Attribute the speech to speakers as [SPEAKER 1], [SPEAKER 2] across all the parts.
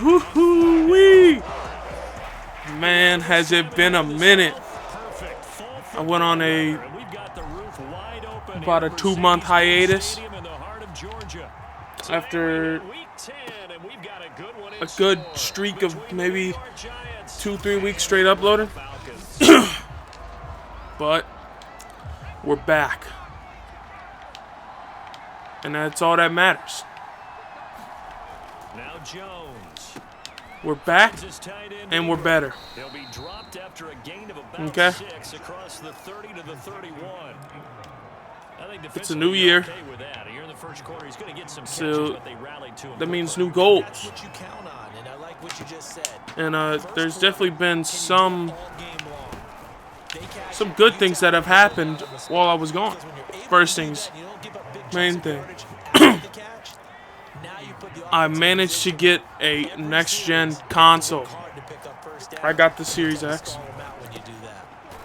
[SPEAKER 1] Woo-hoo-wee! Man, has it been a minute. I went on about a 2-month hiatus after a good streak of maybe 2-3 weeks straight uploading. But we're back. And that's all that matters. We're back, and we're better. Okay? It's a new year. So that means new goals. And there's definitely been some good things that have happened while I was gone. First things, main thing. I managed to get a next-gen console. I got the Series X.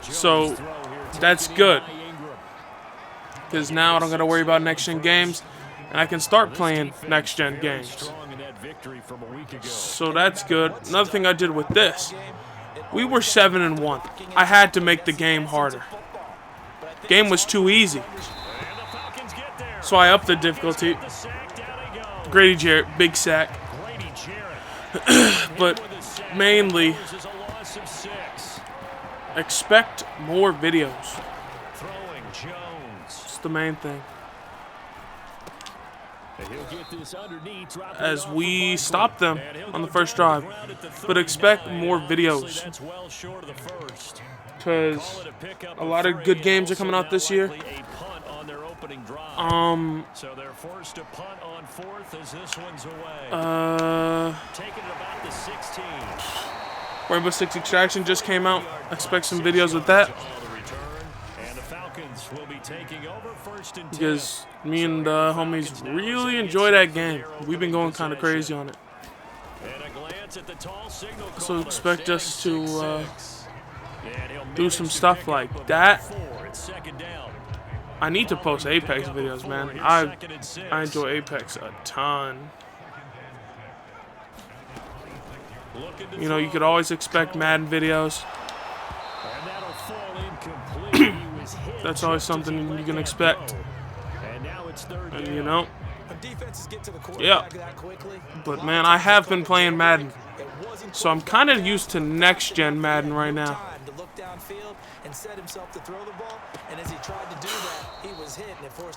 [SPEAKER 1] So, that's good. Because now I don't got to worry about next-gen games. And I can start playing next-gen games. So that's good. Another thing I did with this. We were 7-1. I had to make the game harder. Game was too easy. So I upped the difficulty. Grady Jarrett, big sack. But mainly, expect more videos. It's the main thing. As we stop them on the first drive. But expect more videos. Because a lot of good games are coming out this year.
[SPEAKER 2] So they're forced to punt on fourth as this one's away. Taking it about the 16.
[SPEAKER 1] Rainbow Six Extraction just came out. Expect some videos with that.
[SPEAKER 2] And the Falcons will be taking over first and 10.
[SPEAKER 1] Because me and the homies really enjoy that game. We've been going kind of crazy on it.
[SPEAKER 2] And a glance at the tall signal
[SPEAKER 1] So expect us to do some stuff like that. I need to post Apex videos, man. I enjoy Apex a ton. You know, you could always expect Madden videos. That's always something you can expect. And you know, yeah. But man, I have been playing Madden. So I'm kind of used to next-gen Madden right now.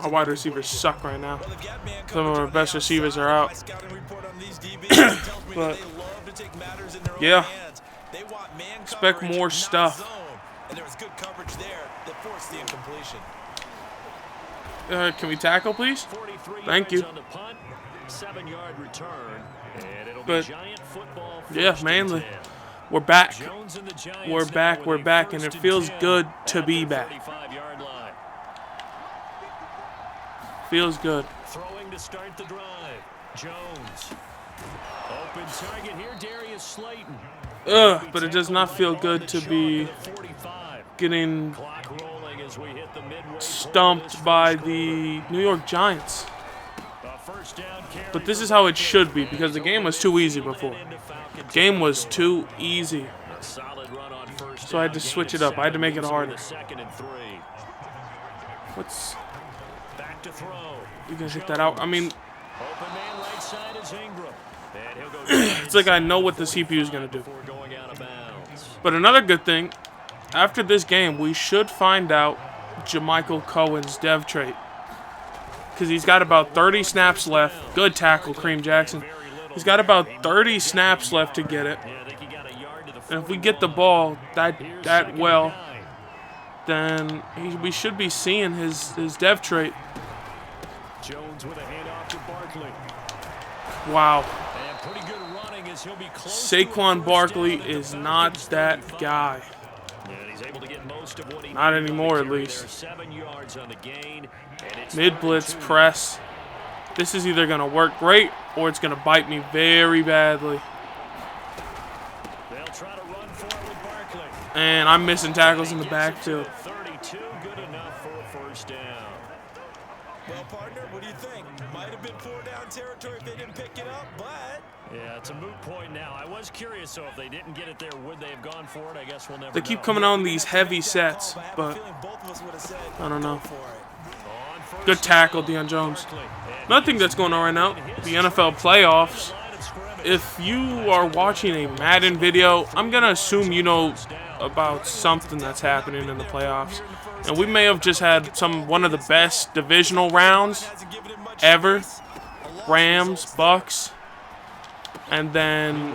[SPEAKER 1] Our wide receivers suck right now. Some of our best receivers are out. But yeah, expect more stuff. Can we tackle, please? Thank you. But yeah, mainly, we're back. We're back, and it feels good to be back. Feels good.
[SPEAKER 2] Throwing to start the drive. Jones. Open target here, Darius Slayton.
[SPEAKER 1] But it does not feel good to be getting stumped by the New York Giants. But this is how it should be, because the game was too easy before. Game was too easy. So I had to switch it up. I had to make it harder. What's... You can hit that out. I mean, it's like I know what the CPU is going to do. But another good thing, after this game, we should find out Jamichael Cohen's dev trait. Because he's got about 30 snaps left. Good tackle, Kareem Jackson. He's got about 30 snaps left to get it. And if we get the ball that well, then we should be seeing his dev trait.
[SPEAKER 2] Jones with a handoff to Barkley.
[SPEAKER 1] Wow.
[SPEAKER 2] And pretty good running as he'll be close.
[SPEAKER 1] Saquon Barkley is not that guy.
[SPEAKER 2] And he's able to get most of what he
[SPEAKER 1] Not anymore, at least.
[SPEAKER 2] 7 yards on the gain.
[SPEAKER 1] Mid-blitz press. This is either going to work great or it's going to bite me very badly.
[SPEAKER 2] They'll try to run forward with Barkley.
[SPEAKER 1] And I'm missing tackles in the backfield.
[SPEAKER 2] 32, good enough for a first down.
[SPEAKER 3] Well, partner, what do you think? Might have been 4-down territory if they didn't pick it up, but
[SPEAKER 2] Yeah, it's a moot point now. I was curious, so if they didn't get it there, would they have gone for it? I guess we'll never
[SPEAKER 1] They keep
[SPEAKER 2] know.
[SPEAKER 1] coming on these heavy sets, but I don't know. Good tackle, Deion Jones. Another thing that's going on right now, the NFL playoffs. If you are watching a Madden video, I'm going to assume you know about something that's happening in the playoffs. And we may have just had one of the best divisional rounds ever. Rams, Bucks. And then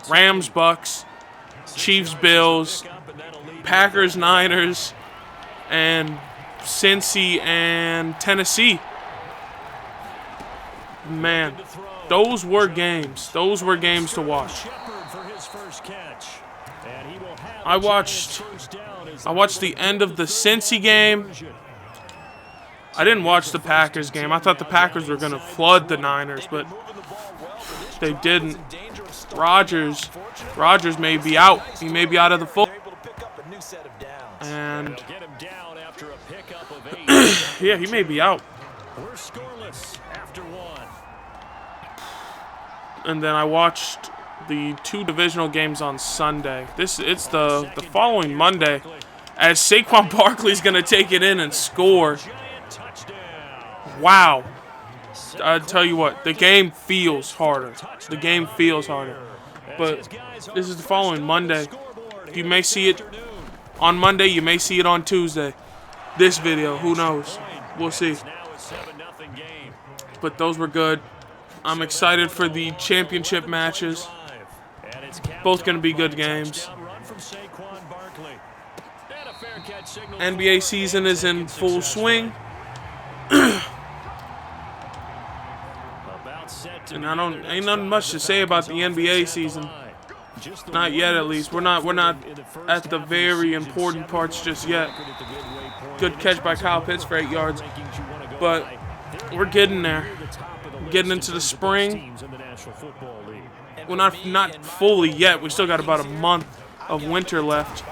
[SPEAKER 1] Rams, Bucks, Chiefs, Bills, Packers, Niners, and Cincy and Tennessee. Man, those were games. Those were games to watch. I watched the end of the Cincy game. I didn't watch the Packers game. I thought the Packers were going to flood the Niners, but they didn't. Rodgers may be out. He may be out of the fold. And yeah, he may be out. And then I watched the 2 divisional games on Sunday. It's the following Monday, as Saquon Barkley's gonna take it in and score. Wow. I tell you what, the game feels harder. The game feels harder. But this is the following Monday. You may see it on Monday. You may see it on Tuesday. This video, who knows? We'll see. But those were good. I'm excited for the championship matches. Both going to be good games. NBA season is in full swing. And ain't nothing much to say about the NBA season. Not yet, at least. We're not at the very important parts just yet. Good catch by Kyle Pitts for 8 yards. But we're getting there. Getting into the spring. Well, not fully yet. We still got about a month of winter left.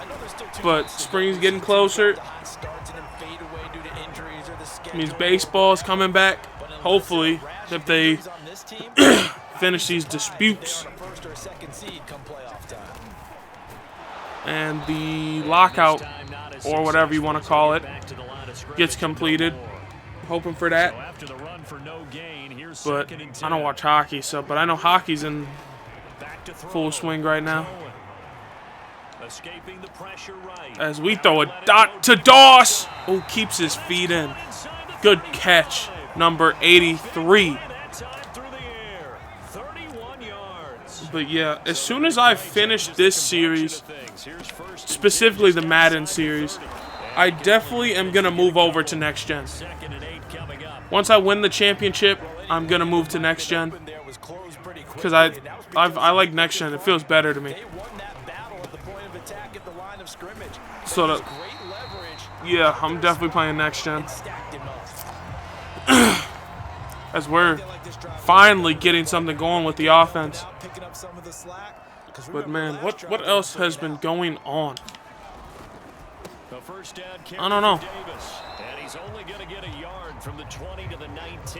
[SPEAKER 1] But spring's getting closer. Means baseball's coming back. Hopefully, if they finish these disputes. And the lockout, or whatever you want to call it, gets completed. Hoping for that. But I don't watch hockey, but I know hockey's in full swing right now. As we throw a dot to Doss, who keeps his feet in. Good catch, number 83. But yeah, as soon as I finish this series, specifically the Madden series, I definitely am going to move over to next gen. Once I win the championship, I'm going to move to next gen. Because I like next gen. It feels better to me. So, yeah, I'm definitely playing next gen. As we're finally getting something going with the offense. But man, what else has been going on? I don't know.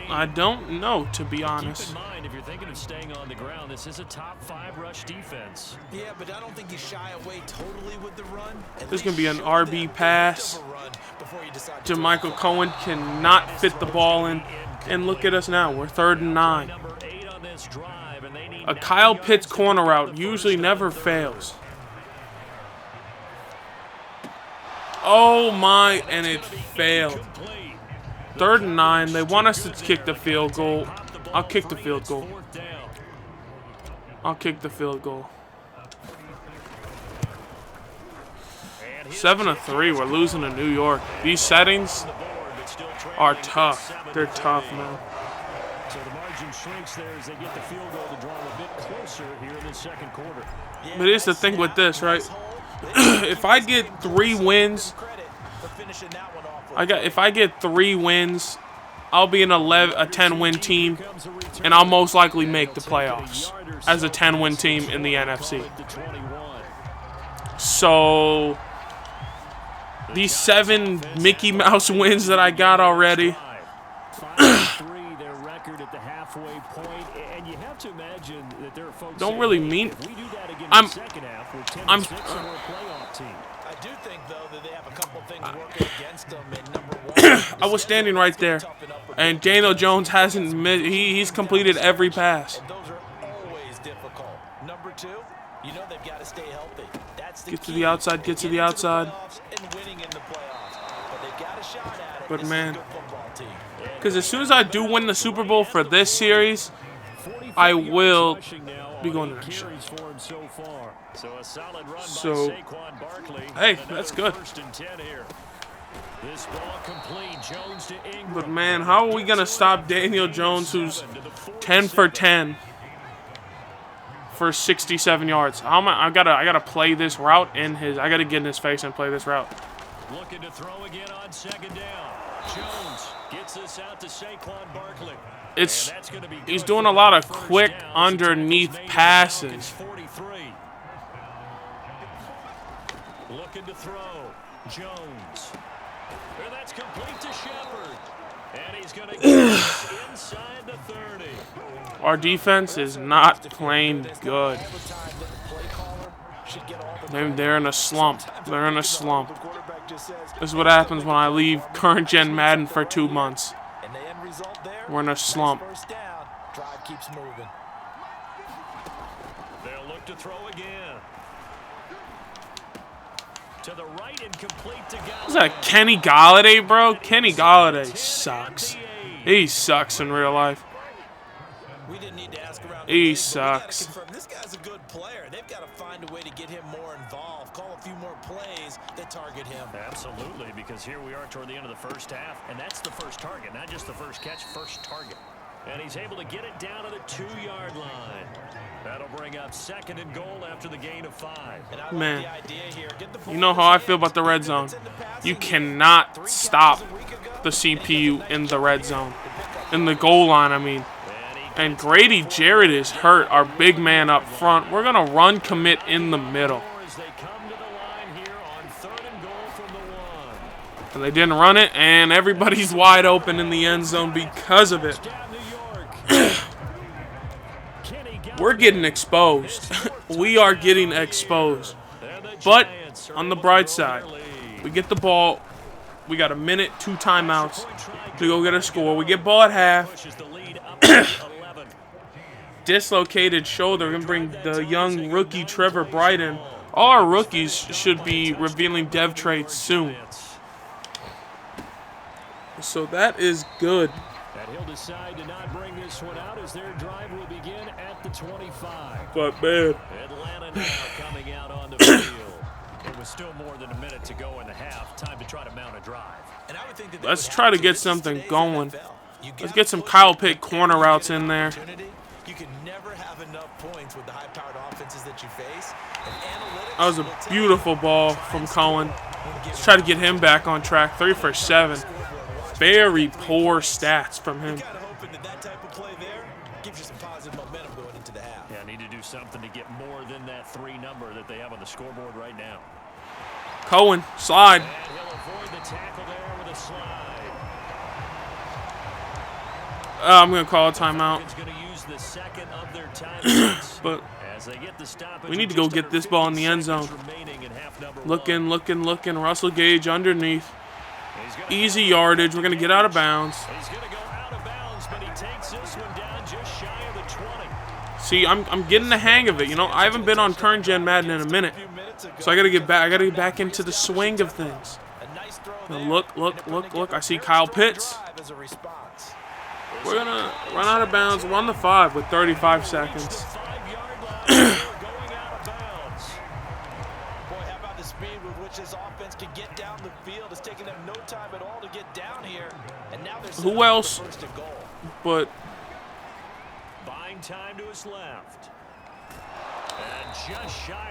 [SPEAKER 1] I don't know, to be honest.
[SPEAKER 2] Keep in mind, if you're thinking of staying on the ground, this is a top 5 rush defense.
[SPEAKER 3] Yeah, but I don't think you shy away totally with the run.
[SPEAKER 1] There's going to be an RB pass. Jamichael Cohen cannot fit the ball in. And look at us now. We're 3rd and 9. A Kyle Pitts corner route usually never fails. Oh my, and it failed. 3rd and 9. They want us to kick the field goal. I'll kick the field goal. I'll kick the field goal. 7-3. We're losing to New York. These settings are tough. They're tough, man.
[SPEAKER 2] So the margin shrinks there as they get the field goal to draw a bit closer here in the second quarter.
[SPEAKER 1] But here's the thing with this, right? If I get 3 wins, if I get 3 wins, I'll be a 10-win team, and I'll most likely make the playoffs as a 10-win team in the NFC. So these 7 Mickey Mouse wins that I got already.
[SPEAKER 2] to imagine that there are folks
[SPEAKER 1] don't
[SPEAKER 2] saying,
[SPEAKER 1] really
[SPEAKER 2] "Hey,
[SPEAKER 1] mean.
[SPEAKER 2] if we do that again in
[SPEAKER 1] I'm.
[SPEAKER 2] the second half, we're 10
[SPEAKER 1] I'm.
[SPEAKER 2] and 6 and we're a playoff team."
[SPEAKER 3] I do think, though, that they have a couple things working against them. And number one,
[SPEAKER 1] I was standing right there, and Daniel Jones hasn't missed. He's completed every pass.
[SPEAKER 3] and those are always difficult. Number two, you know they've got to stay healthy. That's the
[SPEAKER 1] Get to
[SPEAKER 3] key.
[SPEAKER 1] the outside. Get to the outside.
[SPEAKER 3] And winning in the playoffs. But they've got a shot at it.
[SPEAKER 1] But
[SPEAKER 3] This is
[SPEAKER 1] man,
[SPEAKER 3] a good football team.
[SPEAKER 1] because as soon as I do win the Super Bowl for this series, I will be going to the next show.
[SPEAKER 2] So a solid run
[SPEAKER 1] So,
[SPEAKER 2] by Saquon Barkley.
[SPEAKER 1] hey, that's good.
[SPEAKER 2] First and 10 here. This ball complete. Jones to Ingram.
[SPEAKER 1] But man, how are we gonna stop Daniel Jones, who's 10 for 10 for 67 yards? How am I gotta play this route in his. I gotta get in his face and play this route.
[SPEAKER 2] Looking to throw again on second down. Jones gets this out to Saquon Barkley.
[SPEAKER 1] He's doing a lot of quick underneath passes.
[SPEAKER 2] 43. Looking to throw. Jones. And that's complete to Shepard. And he's going to get inside the 30.
[SPEAKER 1] Our defense is not playing good. They're in a slump. They're in a slump. This is what happens when I leave current gen Madden for 2 months. We're in a slump.
[SPEAKER 3] Drive keeps moving.
[SPEAKER 2] They'll look to throw again. To the right and complete to Galladay.
[SPEAKER 1] Is that Kenny Galladay, bro? Kenny Galladay sucks. He sucks in real life.
[SPEAKER 3] We didn't need to ask around.
[SPEAKER 1] He sucks.
[SPEAKER 3] This guy's a good player. They've got to find a way to get him more involved. Call a few more plays that target him.
[SPEAKER 2] Absolutely, because here we are toward the end of the first half, and that's the first target, not just the first catch, first target. And he's able to get it down to the 2-yard line. That'll bring up second and goal after the gain of 5.
[SPEAKER 1] Man, you know how I feel about the red zone. You cannot stop the CPU in the red zone. In the goal line, I mean. And Grady Jarrett is hurt, our big man up front. We're going to run commit in the middle. And they didn't run it, and everybody's wide open in the end zone because of it. We're getting exposed. We are getting exposed. But on the bright side, we get the ball. We got a minute, 2 timeouts to go get a score. We get ball at half. Dislocated shoulder. We're going to bring the young rookie Trevor Bright in. All our rookies should be revealing dev traits soon. So that is good.
[SPEAKER 2] And he'll decide to not bring this one out as their drive will begin at the 25.
[SPEAKER 1] But man,
[SPEAKER 2] Atlanta now coming out on the field. It was still more than a minute to go in the half. Time to try to mount a drive.
[SPEAKER 3] And I would think that
[SPEAKER 1] let's try to get something going. Let's get some Kyle Pitt corner routes in there.
[SPEAKER 3] You can never have enough points with the high-powered offenses that you face.
[SPEAKER 1] That was a beautiful ball from Cohen. Let's try to get him back on track. 3 for 7. Very poor stats from him.
[SPEAKER 2] Yeah, need to do something to get more than that 3 number that they have on the scoreboard right now.
[SPEAKER 1] Cohen, slide.
[SPEAKER 2] And he'll avoid the tackle there with a slide.
[SPEAKER 1] I'm going to call a timeout.
[SPEAKER 2] The second of their timeouts.
[SPEAKER 1] But
[SPEAKER 2] as they get the stoppage,
[SPEAKER 1] we need to go get this ball in the end zone. Looking. Russell Gage underneath. Easy yardage. We're going to get out of bounds.
[SPEAKER 2] He's going to go out of bounds, but he takes this one down just shy of the 20.
[SPEAKER 1] See, I'm getting the hang of it. You know, I haven't been on current gen Madden in a minute, so I got to get back. I got to get back into the swing of things. Now look. I see Kyle Pitts. We're going to run out of bounds. We're on the 5 with 35 seconds. Who else? But
[SPEAKER 2] buying time to his left.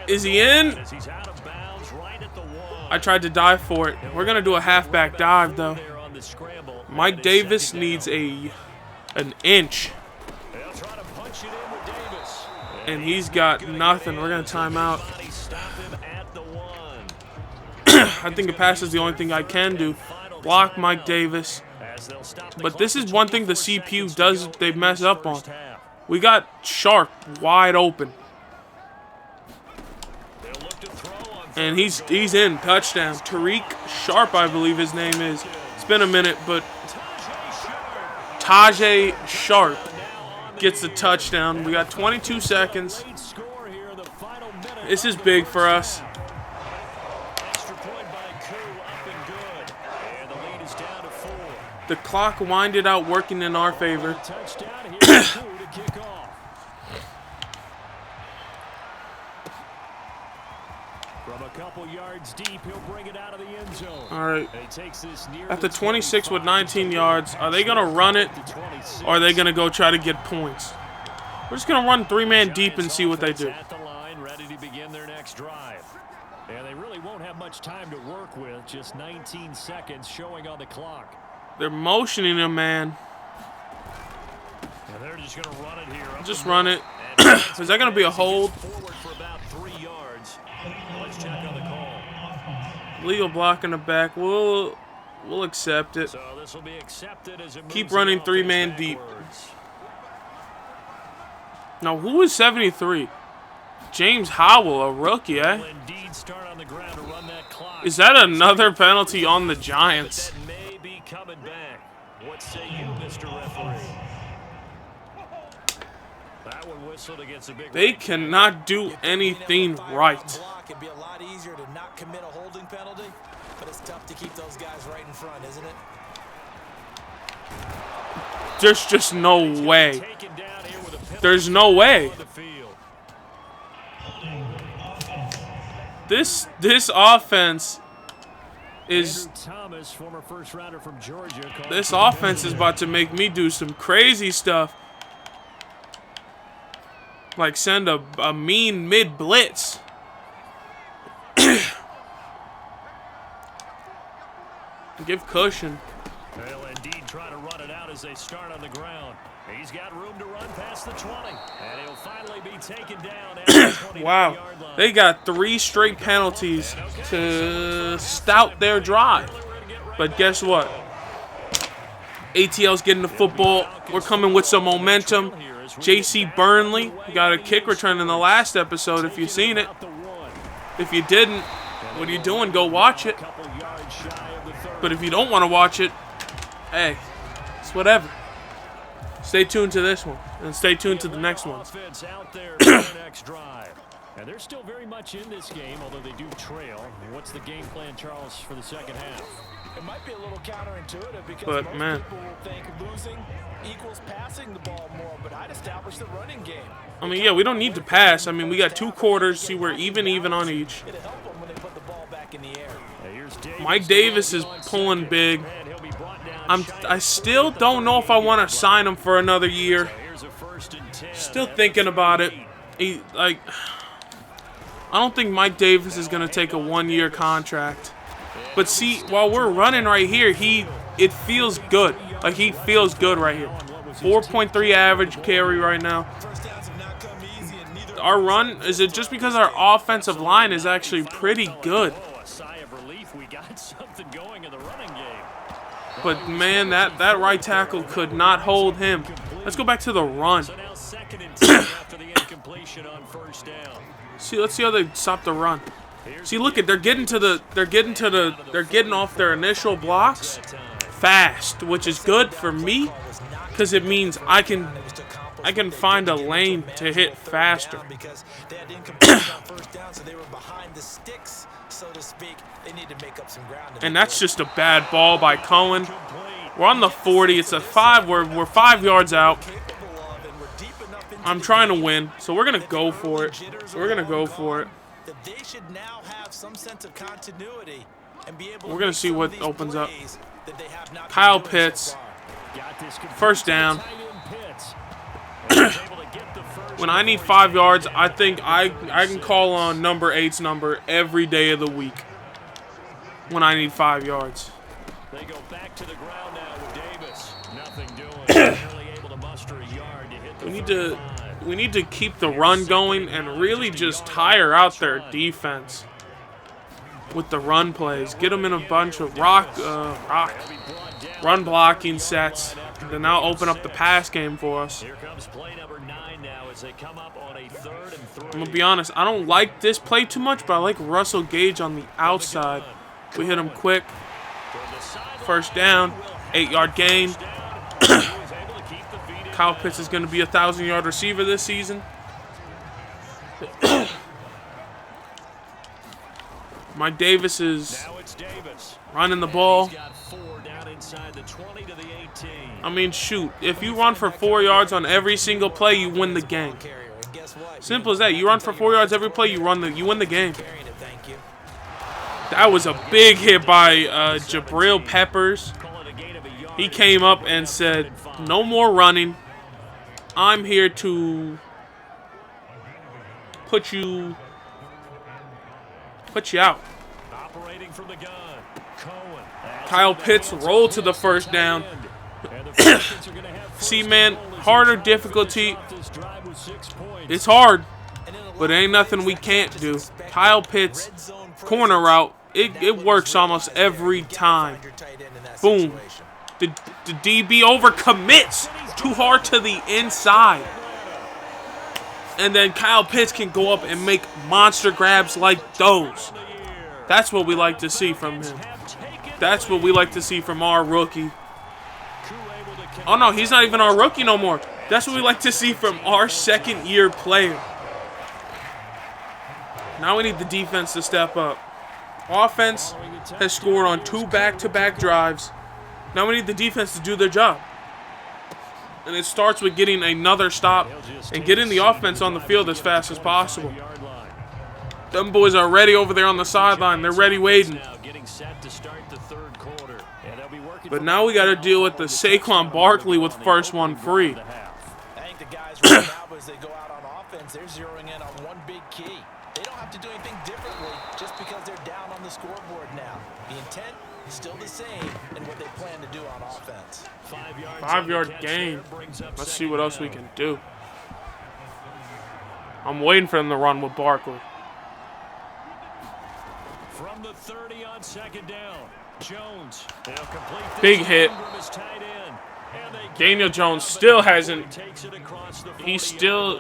[SPEAKER 1] Is he in? I tried to dive for it. We're going to do a halfback dive, though. Mike Davis needs an inch. And he's got nothing. We're going to time out. I think a pass is the only thing I can do. Block Mike Davis. But this is one thing the CPU does they mess up on. We got Sharp wide open. And he's in. Touchdown. Tariq Sharp, I believe his name is. It's been a minute, but Tajay Sharp gets the touchdown. We got 22 seconds. This is big for us. The clock winded out working in our favor.
[SPEAKER 2] From a couple yards deep, he'll bring it out of the end zone.
[SPEAKER 1] All right. At the 26 with 19 yards, are they going to run it, or are they going to go try to get points? We're just going to run three-man deep and see what they do.
[SPEAKER 2] At the line, ready to begin their next drive. And they really won't have much time to work with, just 19 seconds showing on the clock.
[SPEAKER 1] They're motioning him, man.
[SPEAKER 2] And they're just going to run it here.
[SPEAKER 1] Just run it. Is that going to be a hold?
[SPEAKER 2] Forward for about 3 yards. Let's check on the call.
[SPEAKER 1] Legal block in the back. We'll accept it.
[SPEAKER 2] So this will be accepted as it
[SPEAKER 1] Keep
[SPEAKER 2] moves
[SPEAKER 1] running
[SPEAKER 2] the
[SPEAKER 1] three-man
[SPEAKER 2] offense
[SPEAKER 1] deep.
[SPEAKER 2] backwards.
[SPEAKER 1] Now, who is 73? James Howell, a rookie, eh?
[SPEAKER 2] Will indeed start on the ground to run that clock.
[SPEAKER 1] Is that another penalty on the Giants?
[SPEAKER 2] That may be coming back. What say you, Mr. Referee? That one whistled against a big
[SPEAKER 1] They
[SPEAKER 2] right.
[SPEAKER 1] cannot do anything right.
[SPEAKER 3] It'd be a lot easier to not commit a holding penalty, but it's tough to keep those guys right in front, isn't it?
[SPEAKER 1] There's just no way.
[SPEAKER 2] Taken down here with a penalty
[SPEAKER 1] There's no way.
[SPEAKER 2] on the field.
[SPEAKER 1] This offense is
[SPEAKER 2] Andrew Thomas, former first rounder from Georgia.
[SPEAKER 1] this offense is about to make me do some crazy stuff. Like send a mean mid blitz. Give cushion.
[SPEAKER 2] They'll indeed try to run it out as they start on the ground. He's got room to run past the 20. And he'll finally be taken down at the 29-yard
[SPEAKER 1] Wow.
[SPEAKER 2] line.
[SPEAKER 1] They got 3 straight penalties to stout their drive. But guess what? ATL's getting the football. We're coming with some momentum. J.C. Burnley got a kick return in the last episode, if you've seen it. If you didn't, what are you doing? Go watch it. But if you don't want to watch it, hey, it's whatever. Stay tuned to this one, and stay tuned to the next one.
[SPEAKER 2] Offense out there for their next drive. And they're still very much in this game, although they do trail. What's the game plan, Charles, for the second half?
[SPEAKER 3] It might be a little counterintuitive because
[SPEAKER 1] But,
[SPEAKER 3] most
[SPEAKER 1] man.
[SPEAKER 3] people will think losing equals passing the ball more, but I'd establish the running game.
[SPEAKER 1] I mean, yeah, we don't need to pass. I mean, we got 2 quarters. See, we're even on each.
[SPEAKER 3] It'll help them when they put the ball back in the air.
[SPEAKER 2] Here's Davis.
[SPEAKER 1] Mike Davis is pulling big.
[SPEAKER 2] And he'll be brought down
[SPEAKER 1] I still don't know if I want to sign him for another year.
[SPEAKER 2] Here's a 1st and 10.
[SPEAKER 1] Still thinking about it. I don't think Mike Davis is gonna take a 1-year contract. But see, while we're running right here, it feels good. Like he feels good right here. 4.3 average carry right now.
[SPEAKER 3] First downs have not come easy, and neither
[SPEAKER 1] Our run, is it just because our offensive line is actually pretty good?
[SPEAKER 2] Oh, a sigh of relief. We got something going in the running game.
[SPEAKER 1] But man, that right tackle could not hold him. Let's go back to the run.
[SPEAKER 2] So now 2nd and 10 after the incompletion on 1st down.
[SPEAKER 1] See, let's see how they stop the run. See, look at they're getting off their initial blocks fast, which is good for me because it means I can find a lane to hit faster.
[SPEAKER 3] because they had incompletion on first down, so they were behind the sticks, so to speak. They need to make up some ground.
[SPEAKER 1] And that's just a bad ball by Cohen. We're on the 40. It's a 5. We're 5 yards out. I'm trying to win, so we're gonna go for it. We're gonna go for it.
[SPEAKER 3] That they should now have some sense of continuity and be able
[SPEAKER 1] We're
[SPEAKER 3] to
[SPEAKER 1] gonna
[SPEAKER 3] make
[SPEAKER 1] see
[SPEAKER 3] some
[SPEAKER 1] what
[SPEAKER 3] of these
[SPEAKER 1] opens up.
[SPEAKER 3] plays that they have not been
[SPEAKER 1] Kyle
[SPEAKER 3] doing so
[SPEAKER 1] Pitts.
[SPEAKER 3] far.
[SPEAKER 2] Got this complete
[SPEAKER 1] First
[SPEAKER 2] to
[SPEAKER 1] down.
[SPEAKER 2] tight end Pitts. And he's able to get the first
[SPEAKER 1] When I need
[SPEAKER 2] before
[SPEAKER 1] 5
[SPEAKER 2] he's
[SPEAKER 1] yards,
[SPEAKER 2] down.
[SPEAKER 1] I think I can call on number 8's number every day of the week. When I need 5 yards.
[SPEAKER 2] They go back to the ground now with Davis. Nothing doing. Barely able to muster a yard to hit the
[SPEAKER 1] We need to keep the run going and really just tire out their defense with the run plays. Get them in a bunch of run blocking sets. Then now open up the pass game for us.
[SPEAKER 2] Here comes play number 9 they come up on a 3rd and 3.
[SPEAKER 1] I'm going to be honest. I don't like this play too much, but I like Russell Gage on the outside. We hit him quick. First down. 8-yard gain. Kyle Pitts is going to be a 1,000-yard receiver this season. Mike Davis is running the ball. I mean, shoot. If you run for 4 yards on every single play, you win the game. Simple as that. You run for 4 yards every play, you win the game. That was a big hit by Jabril Peppers. He came up and said, "No more running. I'm here to put you out." Kyle Pitts rolled to the first down. See, man, harder difficulty. It's hard, but it ain't nothing we can't do. Kyle Pitts, corner route, it works almost every time. Boom. The DB overcommits too hard to the inside. And then Kyle Pitts can go up and make monster grabs like those. That's what we like to see from him. That's what we like to see from our rookie. Oh, no, he's not even our rookie no more. That's what we like to see from our second-year player. Now we need the defense to step up. Offense has scored on 2 back-to-back drives. Now we need the defense to do their job. And it starts with getting another stop and getting the offense on the field as fast as possible. Them boys are ready over there on the sideline. They're ready waiting. But now we got to deal with the Saquon Barkley with first one free.
[SPEAKER 3] I think the guys right now, as they go out on offense, they're zeroing in on one big key. They don't have to do anything differently just because they're down on the scoreboard now. The intent is still the same in what they plan to do on offense.
[SPEAKER 1] 5-yard gain. Let's see what else we can do. I'm waiting for them to run with Barkley.
[SPEAKER 2] From the 30 on second down, Jones.
[SPEAKER 1] Big hit. Daniel Jones still hasn't. He's still.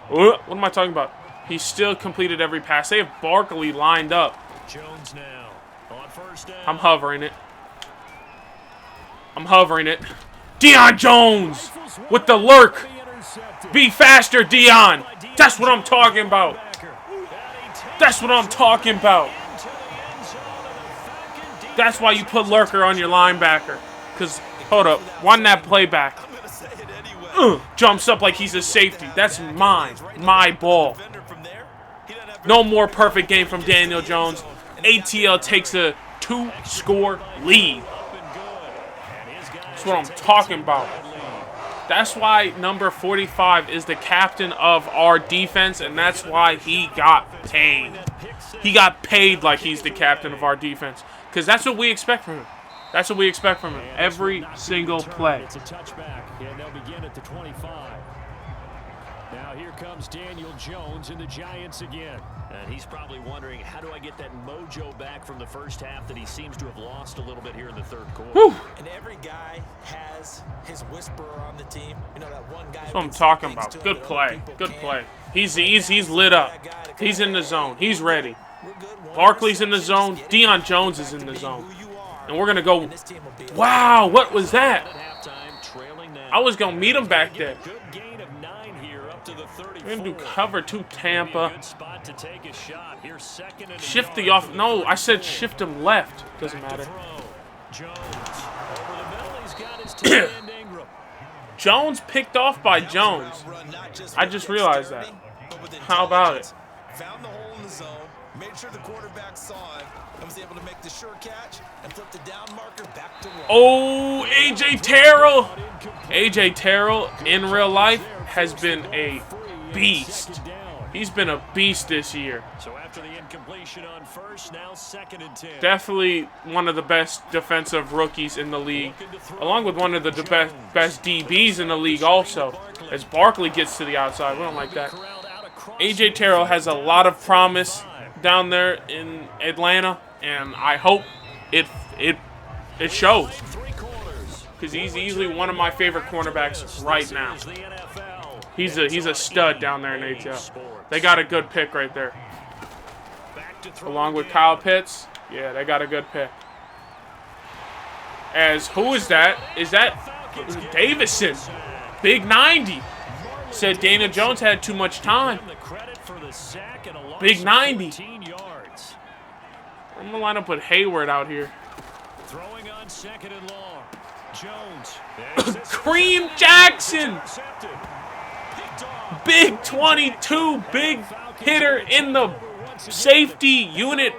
[SPEAKER 1] What am I talking about? He still completed every pass. They have Barkley lined up.
[SPEAKER 2] Jones now on first down.
[SPEAKER 1] I'm hovering it. Deion Jones with the lurk. Be faster, Deion. That's what I'm talking about. That's what I'm talking about. That's why you put lurker on your linebacker. Because, hold up, run that play back. Jumps up like he's a safety. That's mine. My ball. No more perfect game from Daniel Jones. ATL takes a 2-score lead. That's what I'm talking about. That's why number 45 is the captain of our defense, and that's why he got paid. He got paid like he's the captain of our defense. Because that's what we expect from him. That's what we expect from him. Every single play.
[SPEAKER 2] It's a touchback, and they'll begin at the 25. Now here comes Daniel Jones and the Giants again. And he's probably wondering, how do I get that mojo back from the first half that he seems to have lost a little bit here in the third quarter?
[SPEAKER 1] Whew.
[SPEAKER 3] And every guy has his whisperer on the team. You know, that one guy.
[SPEAKER 1] That's what I'm talking about. Good play. Good play. He's lit up. He's in the zone. He's ready. Barkley's in the zone. Deion Jones is in the zone. And we're going to go, wow, what was that? I was going to meet him back there. We're going to do cover 2 Tampa. Shift the off. No, I said shift him left. Doesn't matter. Jones picked off by Jones. I just realized that. How about it?
[SPEAKER 3] Found the hole in the zone, made sure the quarterback saw it, and was able to make the sure catch and flip the down marker back to one.
[SPEAKER 1] Oh, A.J. Terrell. A.J. Terrell in real life has been a beast. He's been a beast this year.
[SPEAKER 2] So after the incompletion on first, now 2nd and 10.
[SPEAKER 1] Definitely one of the best defensive rookies in the league, along with one of the best DBs in the league also, as Barkley gets to the outside. We don't like that. A.J. Terrell has a lot of promise down there in Atlanta, and I hope it shows, because he's easily one of my favorite cornerbacks right now. He's a stud down there in ATL. They got a good pick right there. Along with Kyle Pitts. Yeah, they got a good pick. As who is that? Is that Davison? Big 90. Said Daniel Jones had too much time. Big 90. I'm gonna line up with Hayward out here.
[SPEAKER 2] Throwing on 2nd and long. Jones.
[SPEAKER 1] Kareem Jackson. Big 22. Big hitter in the safety unit.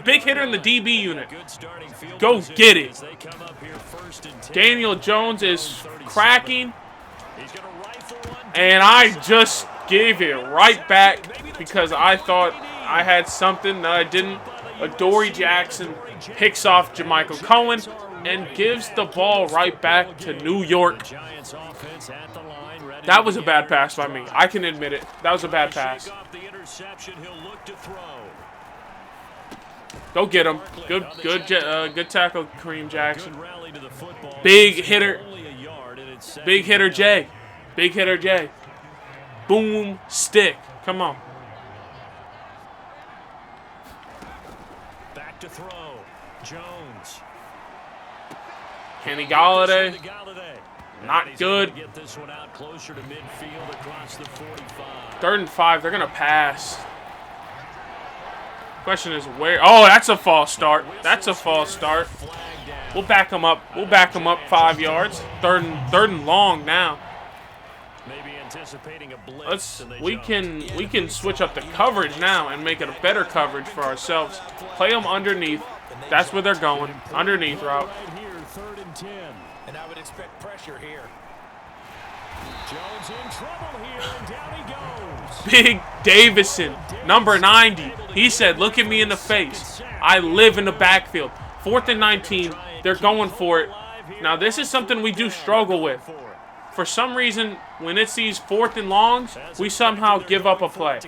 [SPEAKER 1] Big hitter in the DB unit. Go get it. Daniel Jones is cracking. And I just gave it right back because I thought I had something that I didn't. Adoree Jackson picks off Jamichael Cohen and gives the ball right back to New York. That was a bad pass by me. I can admit it. That was a bad pass. Go get him. Good tackle, Kareem Jackson. Big hitter. Big hitter Jay. Big hitter Jay. Boom, stick. Come on.
[SPEAKER 2] Back to throw. Jones.
[SPEAKER 1] Kenny Galladay. Not good.
[SPEAKER 2] Get this one out closer to midfield across the 45.
[SPEAKER 1] 3rd and 5. They're going to pass. Question is where. Oh, that's a false start. That's a false start. We'll back them up. We'll back them up 5 yards. Third and long now.
[SPEAKER 2] Maybe anticipating a blitz.
[SPEAKER 1] We can switch up the coverage now and make it a better coverage for ourselves. Play them underneath. That's where they're going. Underneath route.
[SPEAKER 2] Right here, 3rd and 10.
[SPEAKER 3] And I would expect pressure here.
[SPEAKER 2] Jones in trouble here, and down he goes.
[SPEAKER 1] Big Davison, number 90. He said, "Look at me in the face. I live in the backfield." 4th and 19. They're going for it. Now this is something we do struggle with. For some reason, when it's these 4th and longs, we somehow give up a play.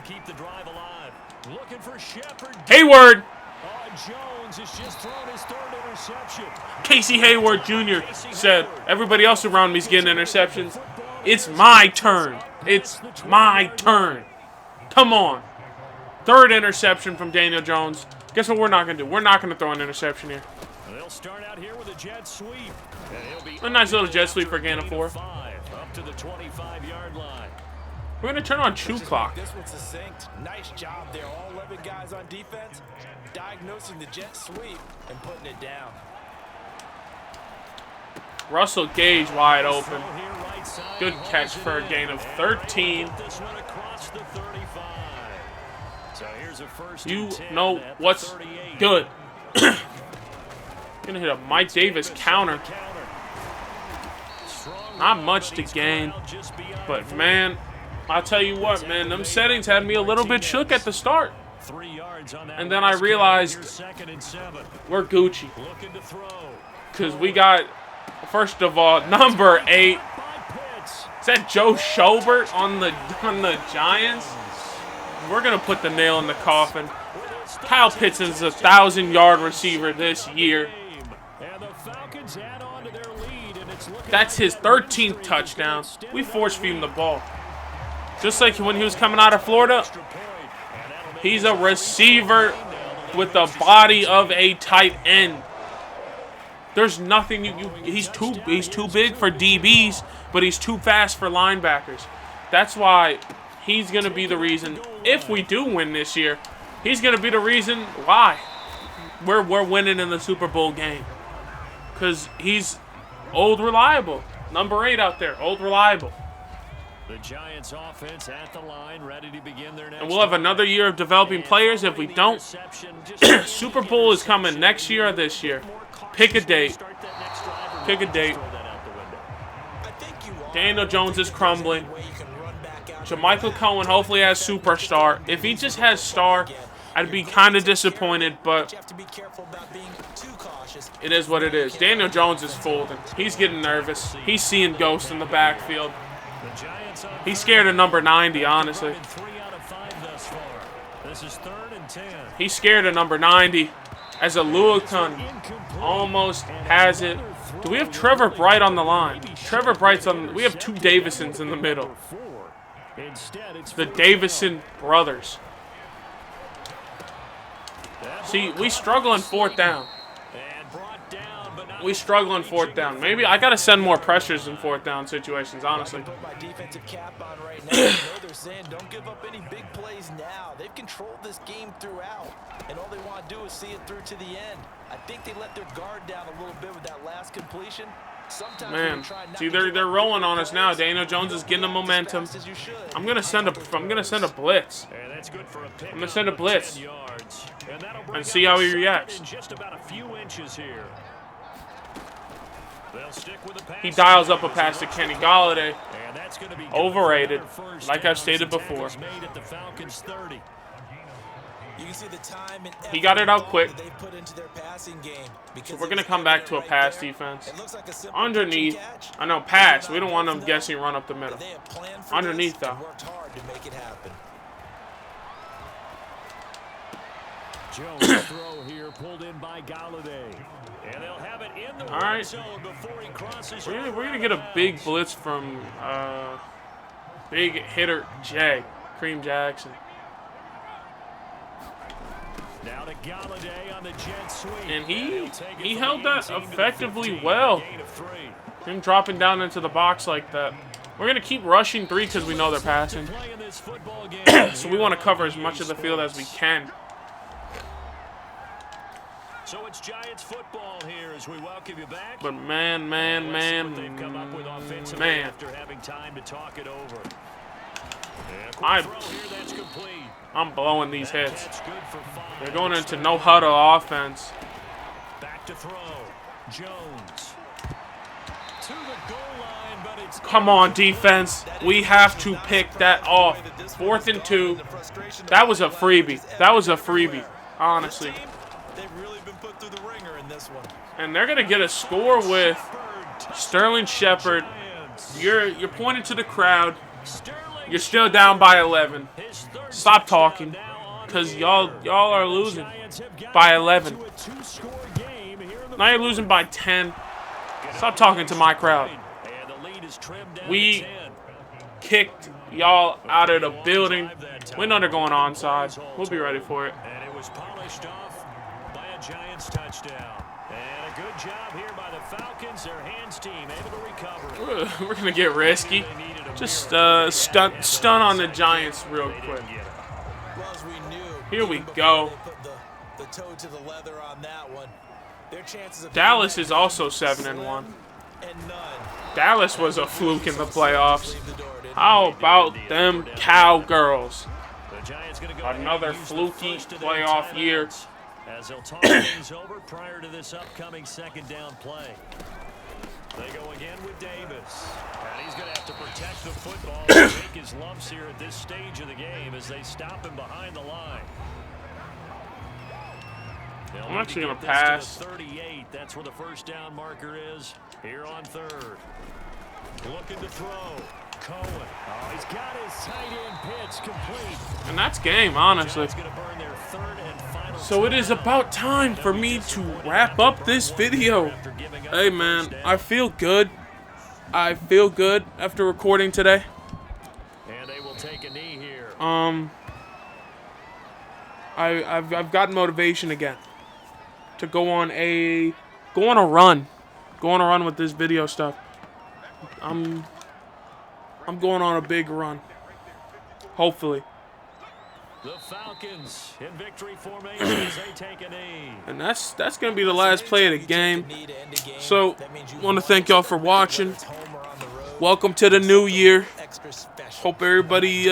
[SPEAKER 1] Hayward.
[SPEAKER 2] Jones has just thrown his 3rd interception.
[SPEAKER 1] Casey Hayward Jr. said, "Everybody else around me's getting interceptions. It's my turn. It's my turn. Come on." 3rd interception from Daniel Jones. Guess what we're not going to do? We're not going to throw an interception here.
[SPEAKER 2] They'll start out here with a jet sweep.
[SPEAKER 1] A nice little jet sweep for a gain of 4.
[SPEAKER 2] Up to the 25-yard line.
[SPEAKER 1] We're going to turn on chew clock.
[SPEAKER 3] This one's succinct. Nice job there. All 11 guys on defense diagnosing the jet sweep and putting it down. Russell
[SPEAKER 1] Gage wide open. Good catch for a gain of 13. You know what's good. Gonna hit a Mike Davis counter. Not much to gain, but man, I'll tell you what, man, them settings had me a little bit shook at the start. And then I realized we're Gucci. Because we got, first of all, number 8. Is that Joe Schobert on the Giants? We're going to put the nail in the coffin. Kyle Pitts is a 1,000-yard receiver this year. That's his 13th touchdown. We force-feed him the ball. Just like when he was coming out of Florida, he's a receiver with the body of a tight end. There's nothing he's too big for DBs, but he's too fast for linebackers. That's why he's going to be the reason, if we do win this year, he's going to be the reason why we're winning in the Super Bowl game. Because he's old reliable. Number 8 out there, old reliable.
[SPEAKER 2] The Giants offense at the line, ready to begin their next.
[SPEAKER 1] And we'll have another year of developing players if we don't. Super Bowl is coming next year or this year. Pick a date. Pick a date. Daniel Jones is crumbling. Jamichael Cohen hopefully has superstar. If he just has star, I'd be kind of disappointed, but it is what it is. Daniel Jones is folding. He's getting nervous. He's seeing ghosts in the backfield. He's scared of number 90, honestly. He's scared of number 90. As a Luakon almost has it. Do we have Trevor Bright on the line? Trevor Bright's on. We have 2 Davisons in the middle.
[SPEAKER 2] Instead, it's
[SPEAKER 1] The Davison brothers. See, we struggle in fourth down. We struggle in fourth down. Maybe I gotta send more pressures in fourth down situations, honestly.
[SPEAKER 3] Put my defensive cap on right now. I know they're saying don't give up any big plays now. They've controlled this game throughout, and all they want to do is see it through to the end. I think they let their guard down a little bit with that last completion. Sometimes
[SPEAKER 1] Man, see, they're rolling on us now. Daniel Jones is getting the momentum. I'm gonna send a blitz. I'm gonna send a blitz and see how he reacts. He dials up a pass to Kenny Golladay. Overrated, like I've stated before.
[SPEAKER 3] You can see the time and
[SPEAKER 1] He got it out quick.
[SPEAKER 3] they put into their passing game,
[SPEAKER 1] So we're going to come back to a pass defense. Underneath. I know, pass. We don't want them guessing run up the middle. Underneath, though.
[SPEAKER 3] Worked hard to make it happen.
[SPEAKER 2] Jones throw here pulled in by Golladay. And they'll have it in the
[SPEAKER 1] all right.
[SPEAKER 2] zone before he crosses.
[SPEAKER 1] We're going to get a big blitz from big hitter Jay, Kareem Jackson.
[SPEAKER 2] Now to Golladay on the jet sweep.
[SPEAKER 1] And he held that effectively well. Him dropping down into the box like that. We're going to keep rushing 3 because we know they're passing. So we want to cover as much of the field as we can.
[SPEAKER 2] So it's Giants football here as we welcome you back.
[SPEAKER 1] But man.
[SPEAKER 2] After having time to talk it over.
[SPEAKER 1] I'm blowing these hits. They're going into no huddle offense.
[SPEAKER 2] Back to throw. Jones. To the goal line, but it's
[SPEAKER 1] Come on, defense. We have to pick that off. 4th and 2. That was a freebie. Honestly.
[SPEAKER 3] They've really been put through the ringer in this one.
[SPEAKER 1] And they're gonna get a score with Sterling Shepard. You're pointing to the crowd. You're still down by 11. Stop talking, cause y'all are losing by 11. Now you're losing by 10. Stop talking to my crowd. We kicked y'all out of the building. We know they're going onside. We'll be ready for it.
[SPEAKER 2] And it was polished off by a Giants touchdown. And a good job here by the Falcons. Their hands team able to recover.
[SPEAKER 1] We're gonna get risky. Just stun on the Giants real quick.
[SPEAKER 3] Well, as we knew,
[SPEAKER 1] Here we
[SPEAKER 3] even before
[SPEAKER 1] go.
[SPEAKER 3] they put the toe to the leather on that one, their chances of
[SPEAKER 1] Dallas is also 7-1.
[SPEAKER 3] and none.
[SPEAKER 1] Dallas was a fluke in the playoffs. How about them Cowgirls?
[SPEAKER 2] The Giants gonna go
[SPEAKER 1] Another fluky playoff year.
[SPEAKER 2] as they'll talk things over prior to this upcoming second down play. They go again with Davis. And he's going to have to protect the football and take his lumps here at this stage of the game as they stop him behind the line.
[SPEAKER 1] I'm actually going to pass.
[SPEAKER 2] 38. That's where the first down marker is here on 3rd. Looking to throw. Cohen. Oh, he's got his tight end pitch complete.
[SPEAKER 1] And that's game, honestly.
[SPEAKER 2] Gonna burn their 3rd and final.
[SPEAKER 1] So it is about time for me to wrap up this video. Hey, man, I feel good. I feel good after recording today.
[SPEAKER 2] And they will take a knee here.
[SPEAKER 1] I've gotten motivation again to go on a run with this video stuff. I'm going on a big run. Hopefully.
[SPEAKER 2] The Falcons in victory formation as they take a knee.
[SPEAKER 1] And that's going to be the last play of the game. So, want to thank y'all for watching. Welcome to the new year. Hope everybody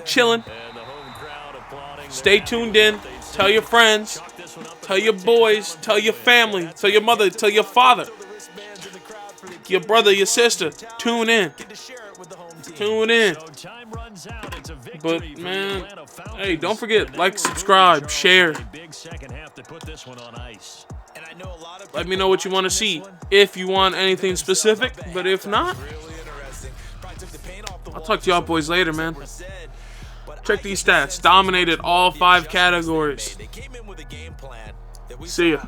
[SPEAKER 1] chilling. Stay tuned in. Tell your friends. Tell your boys. Tell your family. Tell your mother. Tell your father. Your brother, your sister. Tune in. Tune in. But, man, hey, don't forget, like, subscribe, share. Let me know what you want to see. If you want anything specific, but if not, I'll talk to y'all boys later, man. Check these stats. Dominated all 5 categories. See ya.